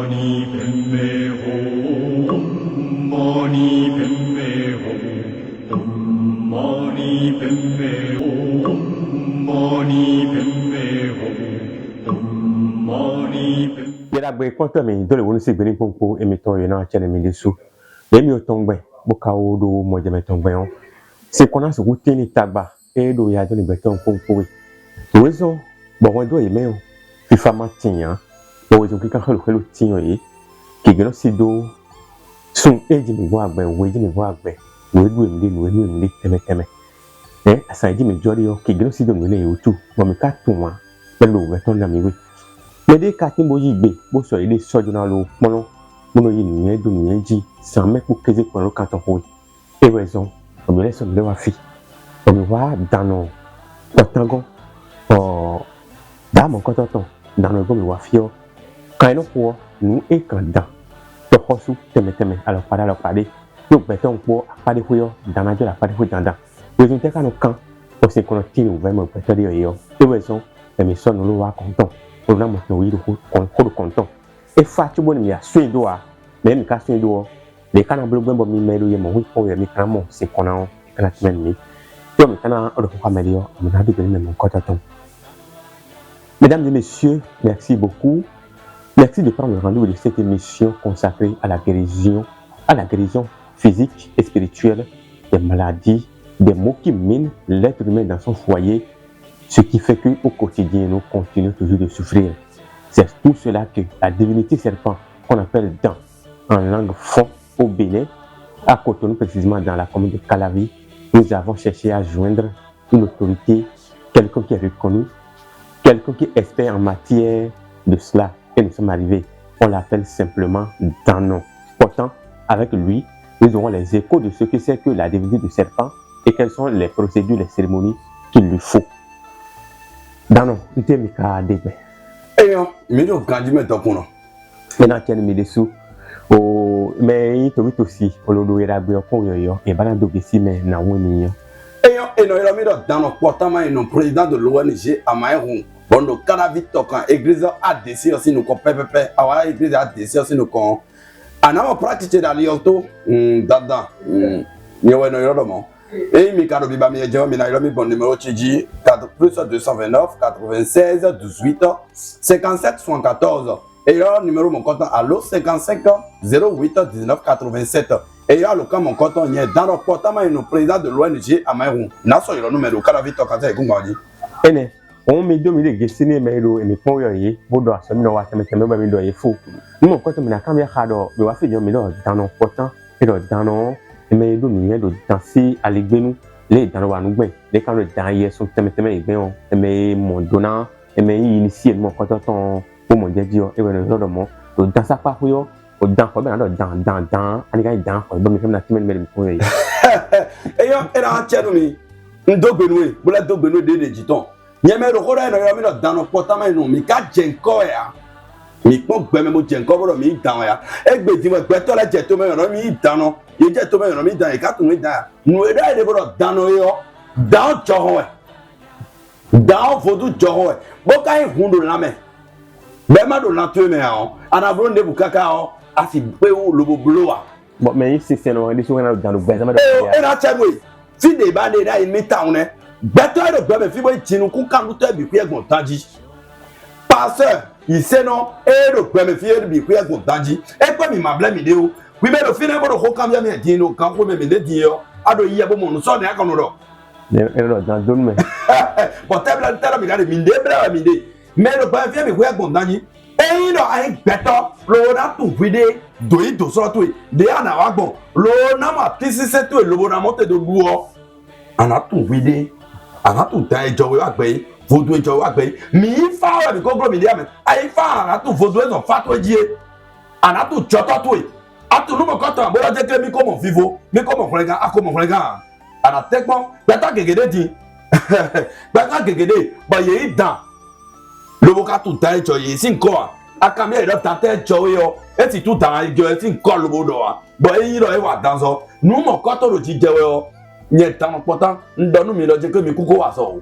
mani padme hum. Om mani padme hum. Om mani padme hum. Om mani padme hum. Om mani padme. Yera gbe kwanta mi dole woni se gbeni pompo emiton yo na chene mi desu. Emi o tongbe boka o do mo je metongbe on. Se kona se ku tini tagba e do ya joni beton pompo we. Wezo bo won do yeme o. Fifa ma tiyan. Bo wezo ki kan khalo tiyan yi. Ki gelo si do sun eji mi bo agbe we ji mi bo agbe. We du emi nu emi teme teme. Asan ji mi jori o ki gelo si do mi le yotu. Bo mi ka tun wa pelu beton na mi we. Mede kati mo yi gbe bo so ile sojo na lo pono mono yi niyen do niyen ji san me ku keze pon lo kan ton ho e raison o mi le so le wa fi o mi wa dano otango o da mo ko ton dano go mi wa fi o kan no po nu e kan dan to hosu teme alo pade yo beton po pade ho yo dana jo la pade ho dandan we tin te kan kan o se kono tin o ve mo beton de yo e raison e mi so no lo wa konton on a monté oui le content et fatu bon mi a suédo a même ka suédo les kana blogben bo mi melo ye mo hu ko ye mi kana mo se kona kana timen mi yo mi kana o ko amelio mi na bi gbe mon kota ton. Mesdames et messieurs, merci beaucoup. Merci de prendre le rendez-vous de cette émission consacrée à la guérison physique et spirituelle des maladies, des maux qui minent l'être humain dans son foyer. Ce qui fait qu'au quotidien, nous continuons toujours de souffrir. C'est tout cela que la divinité serpent, qu'on appelle Dan, en langue fond au Bénin, à Cotonou, précisément dans la commune de Calavi, nous avons cherché à joindre une autorité, quelqu'un qui est reconnu, quelqu'un qui est expert en matière de cela. Et nous sommes arrivés. On l'appelle simplement Danon. Pourtant, avec lui, nous aurons les échos de ce que c'est que la divinité du serpent et quelles sont les procédures, les cérémonies qu'il lui faut. Danon, tu es mika debe. Eyo, mi do kanji meto kuno. Mena tiene mi desu. O me to aussi olodo era gbe okun yoyo e bana do gesi me na woni yo. Eyo, eno ero mi do dano portama eno président de l'ONG Amaerun. Bondo Calavi tokan église ADC aussi nous ko pepepe. Awa église ADC aussi nous ko. Ana o pratique da lioto dada. Ni weno ero mo. Et mi kado biba mi ejo mi na ilo mi bon numéro tiji 4 plus 229 96 18 57 74 et là numéro mon compte allo 55 08 19 87 et là le cas mon compte on est dans le portement et nous président de l'ONG Amaerun na so ilo numéro kala vito kaza ekungwaji ene on me do mi le gesine me do e mi pon yo yi bodo aso mi no wa teme ba mi do yi fu mi mon compte mi na kan bi khado mi wa fi jo mi do dans le portant et dans non mais do mi do danser à l'église les dans le wanugben les quand le derrière sont teme igben mais mon donnant mais initier mon content pour mon dieu et ben le mo do dansa pa yo o dan ko be na do dan ani ga dan ko be mi fem na timen me ko yi e yo era chenu mi ndogbenwe bula dogbenwe de jiton nyeme ro ko ra no yo mi do dan portama no mi ka jenko ya mi pon gbeme mo jenko boro mi dan ya egbe ti mo gbe to la je to me ro mi dan no ye je to me ro mi dan e ka tun mi dan nu e da de boro dan no yo dan joho e dan fodu joho e bo kai hundo la me be ma do na to me ha ana bro nde bukaka o asi pe o lobo blowa but me yin se no de so na dan do gbe ma do e na chemwe fi de ba de da mi town ne beto e do gbe me fi bo jinu ku kan to bi ku egbon taji pasteur il sait non et le premier fier bi ku egbon taji e pe mi ma bla mi de o we be do fi na bo do ko kan bia me din no kan ko me de din yo ado yi e bo mo no so na kan no do e do dan don me but tell me that mi de bla mi de mais le premier fier bi ku egbon taji e no ai beto lo na tu vide do yi do so to de ana wa gbon lo na ma tisi se to lo bo na mo te do lu o ana tu vide ana tu ta ejo we wa gbe vodu ejo wa gbe mi fa wa bi ko gro mi de ame ai fa ana tu vodu ejo fa to jie ana tu choto to atu no mo ko tan bo la je ke mi ko mo vivo mi ko mo frega ako mo frega ana tekpon beta gegede di beta gegede ba ye dan lo bo ka tu ta ejo ye sin ko aka mi e do ta te ejo yo e ti tu dan ejo e sin ko lo bo do wa bo e yin lo e wa dan so no mo ko to ro ji je we o nye tan potan ndonu mi lo je ke mi kuko wa so o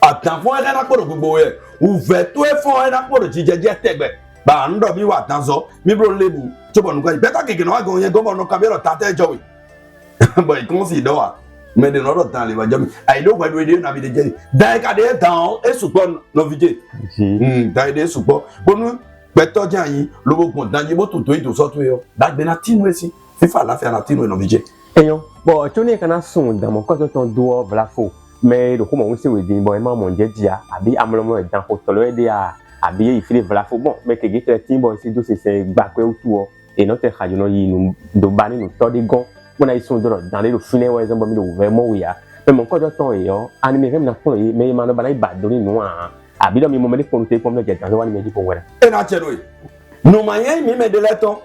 atan fun e na podo gbogbo e u ve to e fun e na podo ji je tegbe ba ndo bi wa tanzo mi bro lebu to bonu ko beta keke no ago yen gomo no ka bi ro ta te jowe boy kon si do wa me de no ro tan le ba jomi ai do gba do de na bi de je dai ka de tan e supo no vije dai de supo bonu beto jan yin lo bo dan ji bo to to so to yo da gbe na tinu esi fifa la fe na tinu no vije eyan bo to ni kana sun dan mo ko to ton do blafo mais do ko mo se we din bo e ma mo je dia abi amlomo e dan ko to lo e dia abi e file blafo bon mais ke ge te tin bo si do se gba pe o tu o e no te khajo no yi nu do bani nu to de gon wona i sun do dan le do fune wa exemple mi do vraiment we ya mais mon ko to ton e yo anime même na ko e mais ma no bana ba do ni nu a abi do mi mo me ko te ko me je dan wa ni me di ko wera e na chero no mayen mi me de leton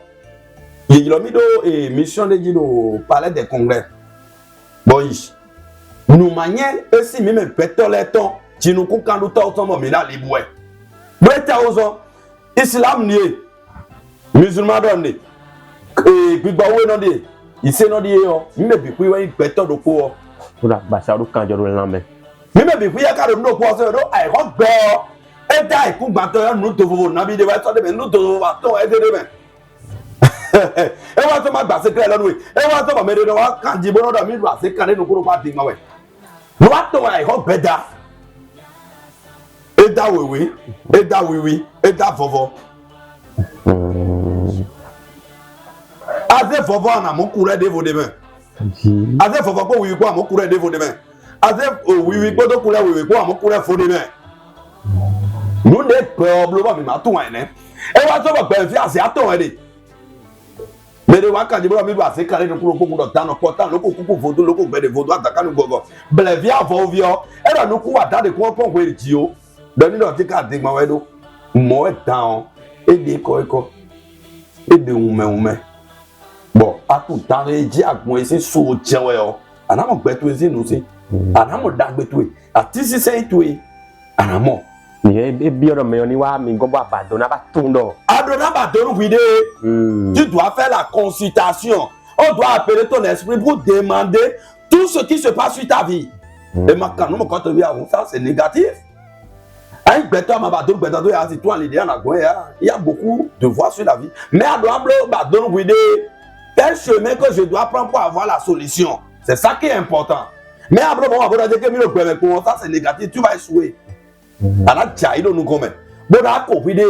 yi lo mi do e mission de do palais des congrès boy no mayen e si mi me peto leton ti nu ku kan do to mo mi na libu e beta ozo islam ni e musulman don ni e gbigba we no de ise no de yo mi me bi ku we peto do ko o to la ba sa do kan jo do lan me mi me bi ku ya ka do no ko so do ai ko gbo e da iku gba to nu to fofo na bi de wa so de me nu to wa to e de me e wa to ma gba se kre lonu e wa to ma me de wa kan ji bo no do mi lu ase kan nínú kuro pa di ma we no wa to ai ko beda e da wewe e da fofo aze fofo na mo kure de vo de me aze fofo ko wiwi ko mo kure de vo de me aze wiwi ko to kure wiwi ko mo kure fo de me no de problem mi ma tun wa ne e wa to ba pe fi ase aton e de mere wa kan jibro mi ba se kare no kuro ko do tan no portan lo ko kuku fodo lo ko gbe de fodo ataka nu gogo ble via fo vio e da no ku wa ta de ko pon ko eri ti o do ni do ti ka de gba we do mo e down e de ko e de ume bo atu tan e ji agbon e si so jewe o ana mo gbe to e si nu si ana mo da gbe to e ati si se to e ana mo e bi oro me oni wa mi gobo abadona ba tun do adona ba doru vide tu dois faire la consultation on doit appeler ton esprit pour demander tout ce qui se passe sur ta vie et ma quand nous quand on vient ça c'est négatif ai beto ma ba doru beto do ya si toi l'idée na go ya il y a beaucoup de voies sur la vie mais adona ba doru vide quel chemin que je dois prendre pour avoir la solution c'est ça qui est important mais après bon après dire que mi le père pour ça c'est négatif tu vas échouer ana chai do nu come bo da ko vide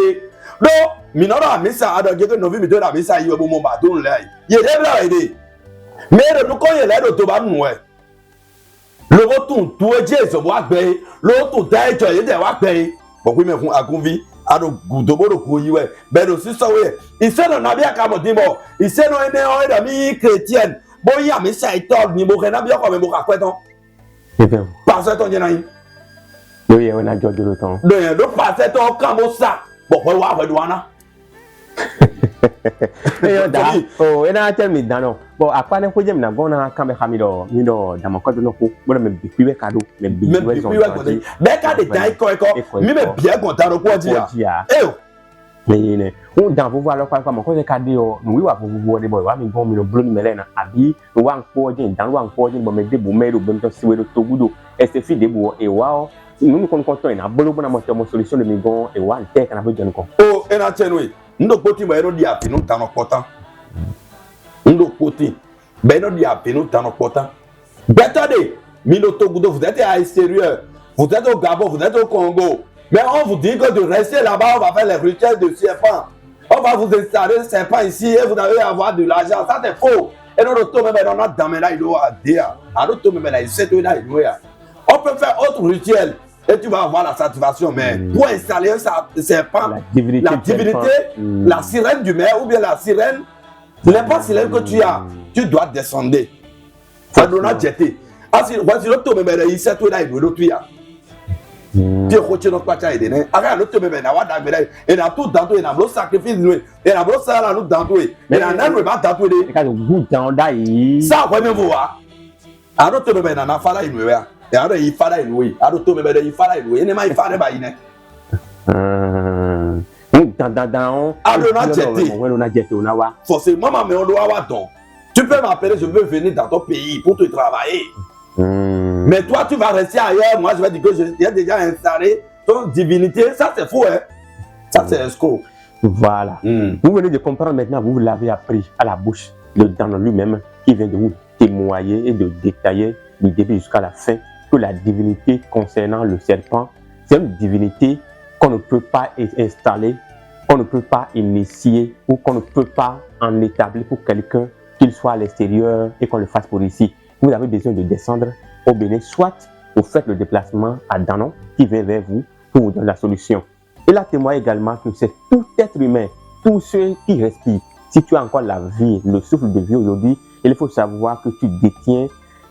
do mi no ra mi sa ado je ke no vi mi do ra mi sa yi bo mo ba do nle ai ye de bla ide me re nu ko ye le do to ba nu e lo bo tun tu e je so bo agbe lo to da ejo ye de wa gbe bo kwi me fun agunvi ado gudo bo do ko yi we be do si so we ise no na bi aka mo din bo ise no ene o da mi chrétien bo ya mi sa ito ni mo ke na bi oko me mo ka kweton parce ton je na yi yo ye na jojo lo ton do ye do passe to kan mo sa bo pe wa pe do ana yo da o ena tell me dano bo apane ko jem na gona kan be khamido mi do da mo ko do no ko bo me bi piwe kado me bi we so be ka de dai ko mi me bi e gon ta ro ko ti ya e o me ne o dan fo va lo kwa mo ko se kade o no wi wa fo wo de boy wa mi gon mi no blo ni mele na abi wa npo je dan wa npo je bo me de bo me do be to siwe do togudo e se fi de bo e wa o nous nous comptons na bolo bona mo solution de migon e wa nte kana bo jenu ko o ena chenwe ndo poti ba ero di afinu tano pota ndo poti ba ero di afinu tano pota better day mi no togudo vous êtes à extérieur vous êtes au Gabon vous êtes au Congo mais on vous dit que de rester là-bas on va faire les rituels de serpent on va vous installer serpent ici et vous allez avoir de l'argent ça c'est faux et non to même dans notre damena il doit dire alors to même là il sait là il doit on peut faire autre rituel et tu vas avoir la satisfaction mais pour installer un serpent la divinité la sirène du mer ou bien la sirène n'importe sirène que tu as tu dois descendre ça doit not jeter asi voici l'autre même là il sait là il doit tu as tu es no kwacha ide ne aga l'autre même na wa dagbe là et na tout dans tout et na blo sacrifice nous et na blo ça là nous dans tout et na nan ba dans tout de ka go down dai ça quoi même voir alors to même na fala inu ya e aro yi fara inu yi aro to me be yi fara inu yi ne mai fara ba yi ne dan aro na jete na wa forcément ma me on doit avoir don tu peux m'appeler je veux venir dans ton pays pour te travailler mais toi tu vas rester ailleurs moi je vais dire que j'ai déjà installé ton divinité ça c'est faux hein ça c'est escroc Voilà. Vous venez de comprendre maintenant, vous l'avez appris à la bouche de Danon lui-même, qui vient de vous témoigner et de détailler du début jusqu'à la fin que la divinité concernant le serpent, c'est une divinité qu'on ne peut pas installer, qu'on ne peut pas initier ou qu'on ne peut pas en établir pour quelqu'un, qu'il soit à l'extérieur et qu'on le fasse pour ici. Vous avez besoin de descendre au Bénin, soit vous faites le déplacement à Danon qui vient vers vous pour vous donner la solution. Et là, témoigne également que c'est tout être humain, tous ceux qui respirent. Si tu as encore la vie, le souffle de vie aujourd'hui, il faut savoir que tu détiens,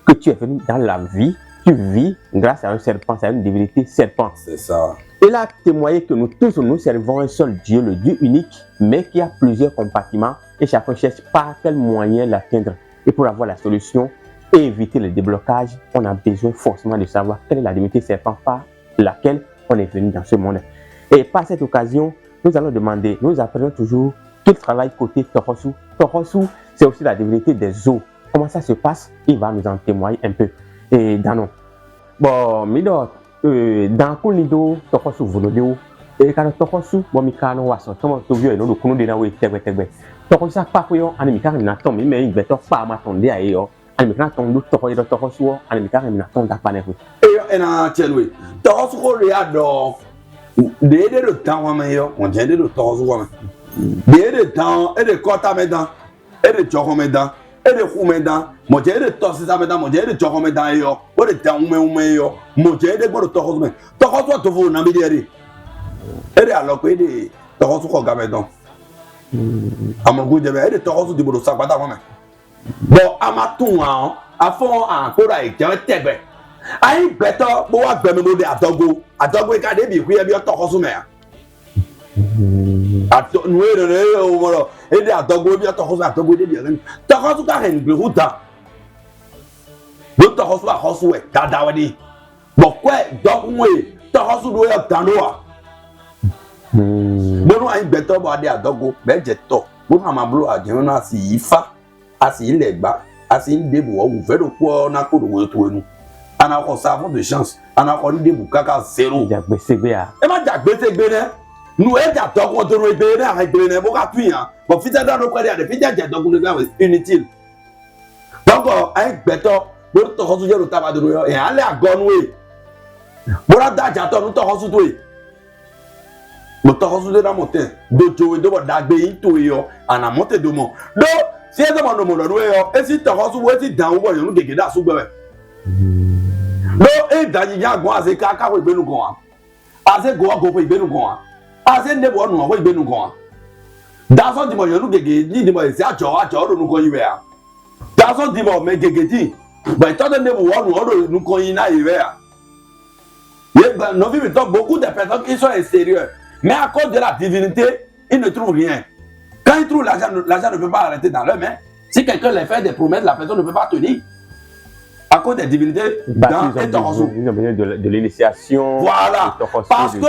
que tu es venu dans la vie, tu vis grâce à un serpent, c'est une divinité serpent. C'est ça. Et là, témoigner que nous tous, nous servons un seul Dieu, le Dieu unique, mais qui a plusieurs compartiments et chacun cherche par quel moyen l'atteindre. Et pour avoir la solution et éviter le déblocage, on a besoin forcément de savoir quelle est la divinité serpent par laquelle on est venu dans ce monde. Et par cette occasion, nous allons demander, nous apprenons toujours qu'il travaille côté Tohosu. Tohosu, c'est aussi la divinité des eaux. Comment ça se passe? Il va nous en témoigner un peu. Et Danon. Bon, Midor, dans Kunido, Tohosu Volodeo, et quand Tohosu, bon, Mikano Wasso, Tomo Tobio et nous, Kuno de Nawe, Tegwe. Tohosu, pas pour yon, Animika, Minaton, mais il va te faire ma tonde à yo. Animika, ton doute, Tohosu, Animika, Minaton, Dapanevu. Et en Tchelwe, Tohosu, Riado. Des de temps, on tient de temps, des de temps, et de quota médan, et de chocomédan, et de roumédan, mon dieu de tossisa médan, mon dieu de chocomédan, ou de temps, mon dieu de bon torosme. Toroswa to vous n'amideri. Et alors que des toroswa gamédan. À mon goût de et de toros du boulot sabata. Bon, à ma tour, à fond, à Koraï, tu as été. Ayi gbẹtọ bó wà gbẹmí lóde àdọgbó ká débi ìwé ẹbí ọtọ kọsùn mẹ nuwe rere wọlọ èdè àdọgbó ẹbí ọtọ kọsùn àdọgbó débi ẹrẹ tọkọsùn ká hẹn gbẹhù tán ló tọkọsùn àkọsùn ẹ dáadáa wẹni bọkọ ẹ dọkùnwé tọkọsùn ló yẹ tán ló wà bónú ayi gbẹtọ bó adé àdọgbó bẹẹ jẹ tọ bónú àmàbúrò àjẹmọ náà sì yí fa a sì ilẹ̀ gbá a sì ń débò ọ̀hún fẹ́ ló kú ọ náà kó lówó tó ẹnu. On a encore ça, de chance. On a encore des boucaca zéro. Et ma diagbé bénin. Nous est à toi contre le bénin avec bénin. Bon, appui, hein. Bon, fils dans le coin, des fils à donc inutile. Donc, avec béton, nous te reçoit le tabac de nous et aller à Gonway. Bon, là, d'ailleurs, nous te reçoit. Nous te reçoit dans la montagne. De jouer de votre dagbé, tout et en a monté de mon. Donc, si elle demande au monde, et si tu reçois, si dans le monde, nous déguisons sous bébé. No, dani ya gwa ze kaka we benu gwa. Aze gwa go we benu gwa. Aze ne bo nu we benu gwa. Da so di mo yonu gege ni di mo se ajo ro nu ko yiwe a. Da so di mo me gege ti. Ba to de ne bo wonu ro nu ko yin na yiwe a. Ye ba no vi to beaucoup de personnes qui sont extérieures, mais à cause de la divinité, ils ne trouvent rien. Quand ils trouvent l'argent ne peut pas arrêter dans leurs mains. Si quelqu'un leur fait des promesses, la personne ne peut pas tenir. À cause des divinités dans et Tohosu. Ils ont besoin de l'initiation. Voilà. Parce que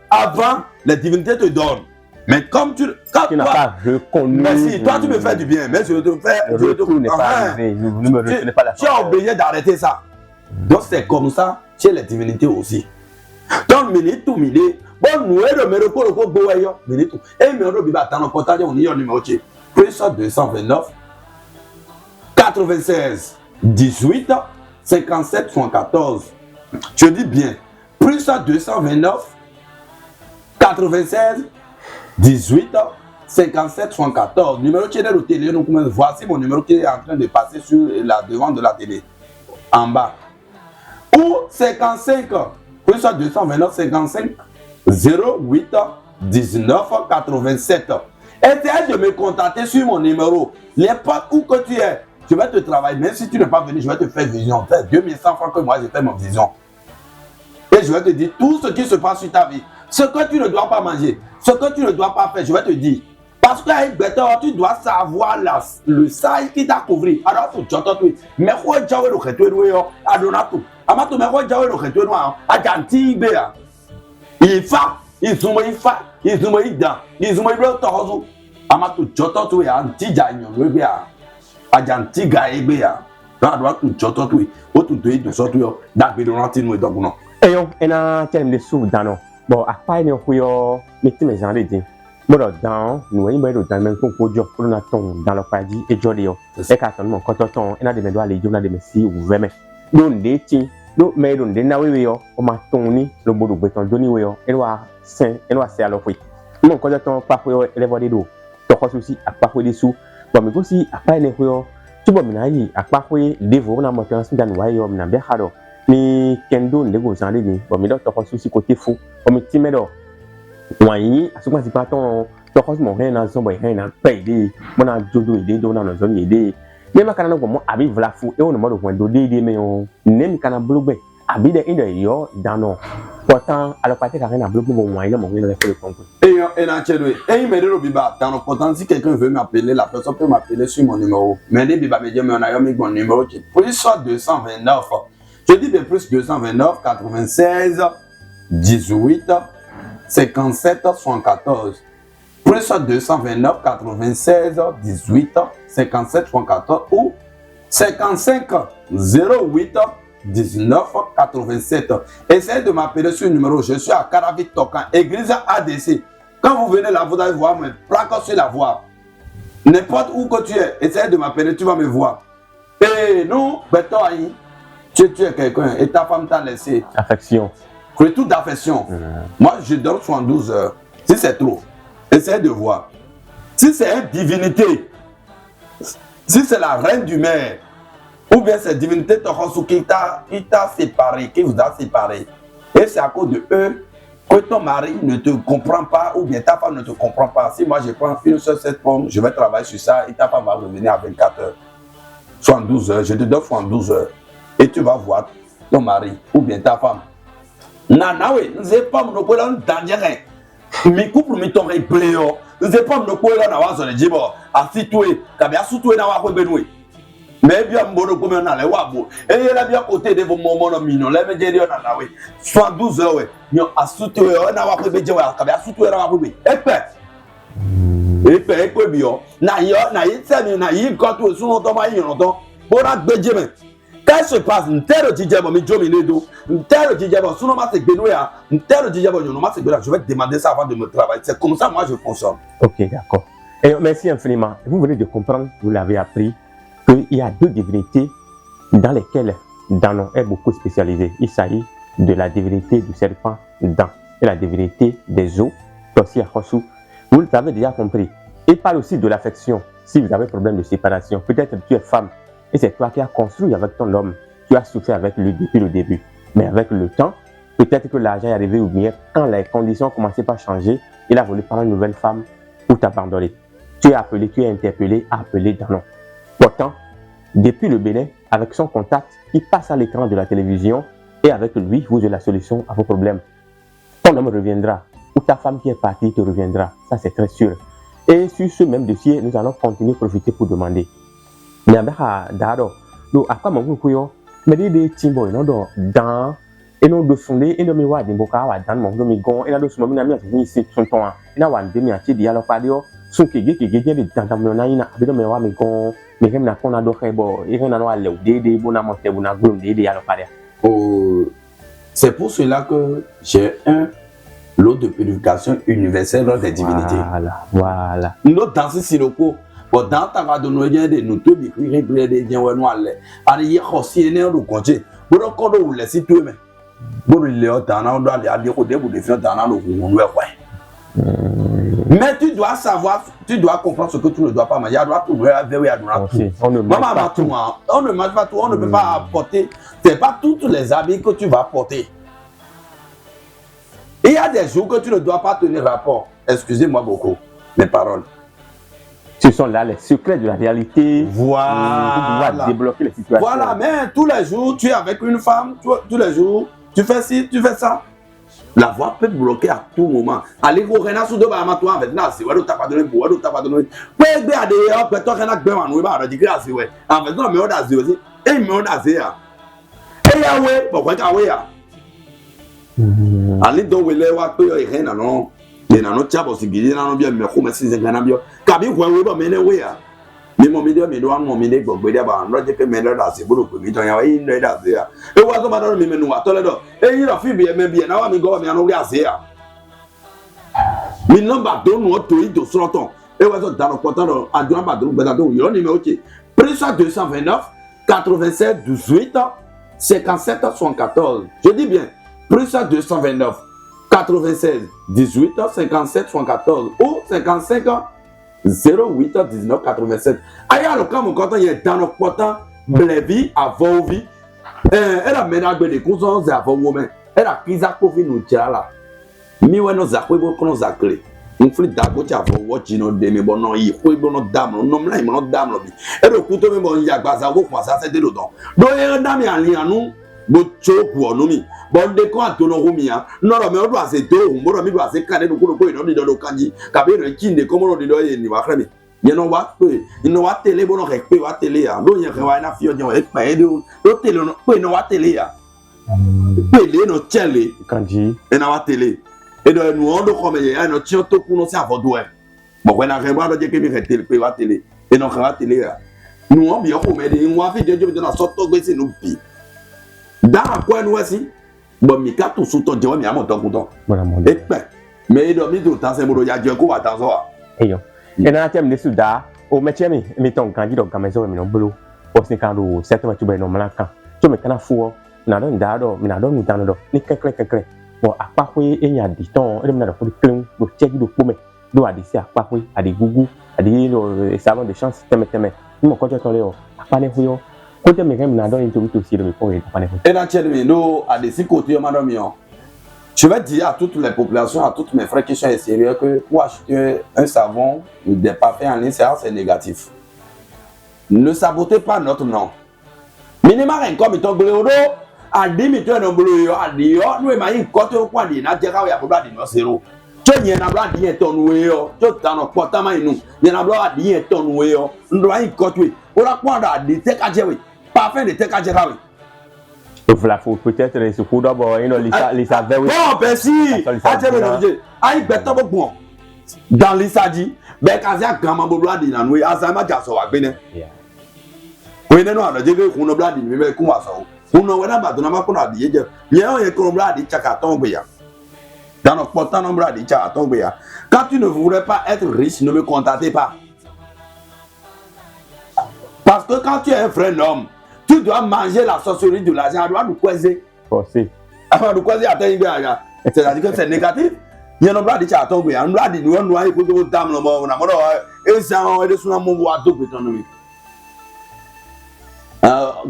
avant, les divinités te donnent. Mais comme tu n'as pas reconnu. Mais si, toi tu me fais du bien, mais je te fais. Tu es obligé d'arrêter ça. Donc c'est comme ça chez les divinités aussi. Donc, minute tout minute. Bon, nous sommes le numéro minute. Et nous sommes portage on y a numéro plus 229 96 18 57 74. Je dis bien, plus 229 96 18 57 74. Numéro qui est de télé, donc voici mon numéro qui est en train de passer sur la devant de la télé, en bas. Ou 55 plus 229 55 08 19 87. Essayez de me contacter sur mon numéro. N'importe où que tu es. Je vais te travailler, même si tu n'es pas venu, je vais te faire vision. Fais 2100 francs que moi j'ai fait ma vision. Et je vais te dire tout ce qui se passe sur ta vie. Ce que tu ne dois pas manger, ce que tu ne dois pas faire, je vais te dire. Parce qu'avec Béton, tu dois savoir le sail qui t'a couvert. Alors, tu dois te dire, mais quoi, tu as le retenu, Adonato. Amato, mais quoi, tu as le retenu, Ajanti, Béa. Il fa, il zoome, il fa, il zoome, il dan, il zoome, il bloque, Torozo. Amato, tu as tout, Anti-Janyo, le Béa. Ajanti gaibea na do tu choto tu o tu de so tu yo da be do ranti no dogun no eyo ena tem de sou dano bon apa ni okuyo meti me jan redin Bon, dans nous, il m'a dit dans le même concours, pour nous attendre dans le paradis et Jodio. Et quand on quand on a des médois, les gens ont des messieurs ou vraiment. Donc, des tiens, donc, mais donc, des naoué, on m'a tourné le bout de béton, donné, et nous a saint, et nous a serré à l'offre. Mon quand on pas pour les voir des dos, donc aussi à pas pour des sous, bon, mais aussi à pas les voir, tu vois, maintenant, à pas pour les voir, on a monté un sou dans le royaume, on a bien haro. Mais kendo ne go zande ni bon mais donc toi aussi côté fou on me timedo wani asuma si pas ton toi mon rien dans son boy rien dans payer mon a jodo idée dans la zone idée mais ma kana ko abi vla fou et on me do ko de mais on nem kana blubé abi de inde yo dans non pourtant alors pas que rien blubé mon wani mon rien le concours et na chedo et me de biba dans pourtant si quelqu'un veut m'appeler la personne peut m'appeler sur mon numéro mais des biba me dire mais on a mis mon numéro qui plus soit 229. Je dis de plus 229 96 18 57 74. Plus 229 96 18 57 74 ou 55 08 19 87. Essayez de m'appeler sur le numéro. Je suis à Caravit Tokan, église ADC. Quand vous venez là, vous allez voir mes plaques sur la voie. N'importe où que tu es, essayez de m'appeler, tu vas me voir. Et nous, Betoaï. Tu es quelqu'un et ta femme t'a laissé. Affection. Retour d'affection. Moi, je dors 72 heures. Si c'est trop, essaye de voir. Si c'est une divinité, si c'est la reine du mer, ou bien c'est divinité qui t'a séparé, qui vous a séparé, et c'est à cause de eux que ton mari ne te comprend pas, ou bien ta femme ne te comprend pas. Si moi je prends une seule cette pomme, je vais travailler sur ça et ta femme va revenir à 24 heures. 72 heures, je te donne 72 heures. Et tu vas voir ton mari ou bien ta femme. Nana, oui, nous n'avons pas mon poil en dernier. Mi couple mi tombe pléo. Nous n'avons pas mon poil en avance de Djibo. Assis-toi, kabia sous-toi na wa benoué. Mais bien mon comme on a les wabo. Et il a bien côté de vos moments mino. Les médias na oui. 72 heures oui. Nous assis-toi na wa benoué. Kabia sous-toi na wa benoué. Et quoi bien. Na y c'est na y quand tu sous ton mari longtemps. Pour la béjeme. Qu'est-ce qui se passe? Je vais te demander ça avant de me travailler. C'est comme ça moi je fonctionne. Ok, d'accord. Et merci infiniment. Vous venez de comprendre, vous l'avez appris, qu'il y a deux divinités dans lesquelles Danon est beaucoup spécialisé. Il s'agit de la divinité du serpent Dan et la divinité des eaux, Tossi Achosu. Vous l'avez déjà compris. Il parle aussi de l'affection. Si vous avez problème de séparation, peut-être que tu es femme. Et c'est toi qui as construit avec ton homme, tu as souffert avec lui depuis le début. Mais avec le temps, peut-être que l'argent est arrivé ou bien quand les conditions ont commencé à changer, il a voulu prendre une nouvelle femme pour t'abandonner. Tu es appelé, tu es interpellé, appelé Danon. Pourtant, depuis le Bénin, avec son contact, il passe à l'écran de la télévision et avec lui, vous avez la solution à vos problèmes. Ton homme reviendra ou ta femme qui est partie te reviendra, ça c'est très sûr. Et sur ce même dossier, nous allons continuer à profiter pour demander. Mais avec Dado, nous après mon couillon, mais des timbo non dans et non de fondé et de me voir des boca wa dans mon domigon et là de ce moment na mi ici son ton et na wa demi ati dia lo padio son ke de dans mon na ina de me wa me gon me kem na kona do khebo et na no ale de bona monte bona glom de ya lo padia. Oh, c'est pour cela que j'ai un lot de purification universelle des divinités. Voilà. Nous dans ce siroko. Bon, dans ta va de nous aider, nous te décrire des gens ou noirs. Allez, y aussi né au côté. Bon, quand on laisse tout mais. Bon, il est au temps, on doit aller au début de faire dans le monde. Mais tu dois savoir, tu dois comprendre ce que tu ne dois pas manger. Tu dois tout on ne mange pas tout. On ne mange pas tout, on ne peut pas apporter. C'est pas tous les habits que tu vas porter. Il y a des jours que tu ne dois pas tenir rapport. Excusez-moi beaucoup, mes paroles. Ce sont là les secrets de la réalité. Voilà. Pour pouvoir débloquer les situations. Voilà, mais tous les jours, tu es avec une femme, tous les jours, tu fais ci, tu fais ça. La voix peut bloquer à tout moment. Allez, vous renez sous deux barres, toi, avec Nassi, ouais, t'as pas donné pour, t'as pas donné. Ouais, regardez, après, toi, renez bien, on va dire grâce, ouais. En fait, non, mais on a dit aussi, et mais on a dit, et Yahweh, pourquoi Yahweh, allez, donc, vous les voyez, il y a rien, non. Les nanos tiabos si bien nanos bien mais comment si c'est gagnant bien kabi quoi oui bah mais oui mais mon milieu mais doit mon milieu bon bien bah on dit que mais là c'est pour le premier temps il y a là et ouais comme dans le même nous à toi là et il a fait bien même bien na wa mi go mais on regarde ça Maintenant, bateau, nous, de sortant. Et ouais, dans le portant, à deux bateaux, il y a un numéro qui est plus 229 87 18 57 74. Je dis bien, plus 229 96 18 57 74 ou 55 08 19 87. Aïe, alors, quand mon content, il est dans le portant, Blévi, à vos vies, elle a ménagé des cousins à vos women. Elle a pris à Kofi nous là. Mi ouais nos zakwe bo kono zakle. On fait d'abord tu as watch no de me bon non yi ko bo no dam no mla mo dam lo bi. E do ku to me bon ya gba za ko kwa sa se de lo don. Do ye dam ya li anu bo choku onu mi. Bon de ko ato no humi ya. No ro me o do ase to hu mo ro mi do ase kan de ko ko no di do kanji. Ka be no kinde ko mo ro di do ye ni wa kre mi. Ye no wa pe, no wa tele bo no ke pe wa tele ya. Do ye ke wa na fi o jon e pa e do tele no pe no wa tele ya. Tele no chele kanji e na wa tele. Et donc, nous, on doit comme il y a un tien tout pour nous, c'est à votre doigt. Bon, on a vraiment de dire que nous télé, puis la télé. Et donc, la télé, nous, on bien comme des nous, on fait des jobs de la sorte de c'est nous pi. Dans quoi nous aussi, bon, mais quand tout sous ton dieu, mais à mon temps content. Et ben, mais donc, nous, dans ces mots, il y a Dieu qu'on va dans ça. Et yo. Et dans le thème de Souda, au métier, mettons, quand il y a un maison, mais non, boulot, au Sénégal, certainement, tu vas non mal quand. Tu me connais fou, n'a donné d'ado, mais n'a donné d'ado, ni quelque. Bon, à part oui, il y a des temps, il y a des plein, le tchèque de pomme, do a des à part oui, à des gougou, à des savants de chance, teme. Nous, quand tu as là, à pas les fouilles, quand tu me rends dans une tout aussi de mes points, à pas les fouilles. Et dans le nous, à des six côtés, madame, je vais dire à toutes les populations, à tous mes frères qui sont sérieux, que pour acheter un savon ou des parfums en ligne, c'est négatif. Ne sabotez pas notre nom. Minimum, comme il tombe au dos. A 10 minutes no bulu yo adi yo no ma yin ko to kwa di na je ka ya bulu adi no zero to yen na bulu adi yen to nu yo to ta no pota ma inu yen na bulu adi yen to nu yo ndo yin ko to o la kwa da di te ka je we pa fin de te ka je ka we Voilà, faut peut-être les secours d'abord, Lisa very. Bon, merci. Aïe, beto bon. Dans l'Isadi, Bekazia Gama Bobladi, and we Azama Jasso, I been. We know how to dig a blood in the Kumaso. Who know when I'm at the Namakuna, the age. Yea, a Colombradi Chakatombia. Dans notre portant nombre de Chakatombia. Quand tu ne voudrais pas être riche, ne me contactez pas. Parce que quand tu es un vrai homme, tu dois manger la sorcellerie de l'argent, tu dois nous croiser. Forcé. Avant de croiser à tes c'est-à-dire que c'est négatif. Il y a un bras de Chakatombia, un bras de Noir, il faut que vous dame le mot, et ça, on est de son amour à tout économie.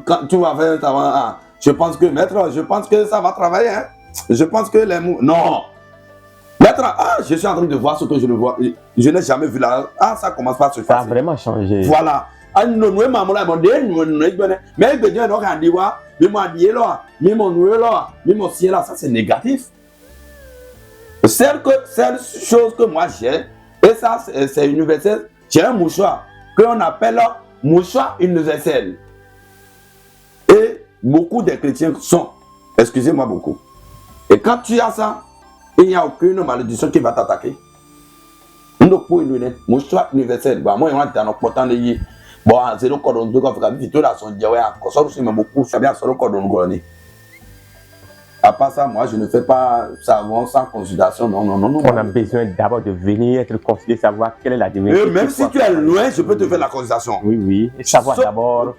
Quand tu vas faire ça, je pense que maître, je pense que ça va travailler. Hein? Je pense que les mots. Non! Maître, je suis en train de voir ce que je ne vois. Je n'ai jamais vu là. Ah, ça commence par se faire. Ça a vraiment changé. Voilà. Mais ça c'est négatif. Celle chose que moi j'ai, et ça c'est universel, j'ai un mouchoir qu'on appelle mouchoir universel. Et beaucoup de chrétiens sont, excusez-moi beaucoup. Et quand tu as ça, il n'y a aucune malédiction qui va t'attaquer. Mouchoir universel. Moi, je suis dans notre portant de bon, c'est le cordon de quoi faire vite là son dieu à ça aussi mais beaucoup ça bien sur le cordon de à part ça moi je ne fais pas savon sans consultation non on a besoin d'abord de venir être consulté savoir quelle est la dimension même si tu es loin je peux te faire la consultation oui et savoir d'abord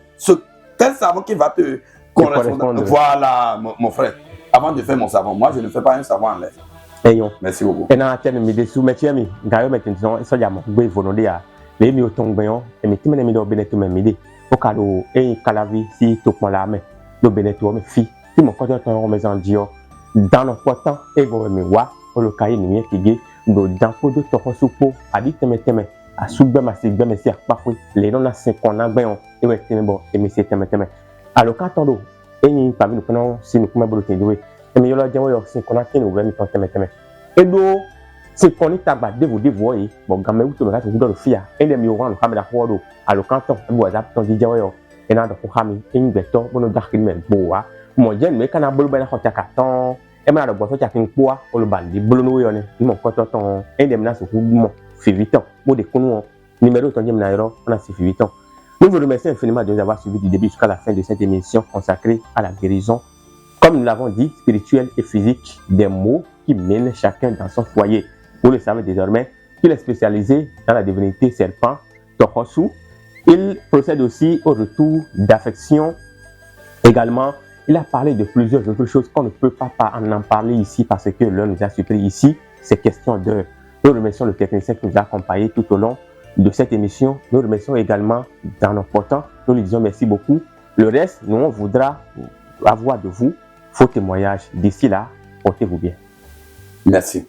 quel savon qui va te correspondre voilà mon frère avant de faire mon savon moi je ne fais pas un savon en l'air merci beaucoup et dans la terme de sous métier mi d'ailleurs maintenant ça y a mon volonté à les mi otongbon et mi timene mi do beneto me midi o ka do e kalavi si to pon la me do beneto me fi ti mo ko ton mes en dio dans le portant e bo mi wa o lo kai ni kige do dan po do to ko supo adi teme a sugbe ma sigbe me si apa fu le no na 5 on na gben e we teme bo e mi se teme alo ka ton do e ni pa mi no no si ni kuma bo te diwe e mi yo lo jewo yo 5 on na kini o we mi ton teme e do c'est qu'on est à de vous dévoyer bon quand même vous me dans le fia et les miroirs le caméra photo à le canton vous avez ton dit yo et na de ko xami ing beto bono dakki men boa mo jen me kana bolu bana xota carton et ma do bo so takin poa o le bandi bolu no yone mo ko ton et dem na so mo fi 8 ans mo de kunu numéro ton jem na yoro on a fi 8 ans nous vous remercions infiniment de nous avoir suivi du début jusqu'à la fin de cette émission consacrée à la guérison comme nous l'avons dit spirituelle et physique des maux qui mènent chacun dans son foyer. Vous le savez désormais qu'il est spécialisé dans la divinité serpent, Tohosu. Il procède aussi au retour d'affection. Également, il a parlé de plusieurs autres choses qu'on ne peut pas en parler ici parce que l'heure nous a supprimé ici. C'est question d'heure. Nous remercions le technicien qui nous a accompagnés tout au long de cette émission. Nous remercions également dans nos portants. Nous lui disons merci beaucoup. Le reste, nous, on voudra avoir de vous vos témoignages. D'ici là, portez-vous bien. Merci.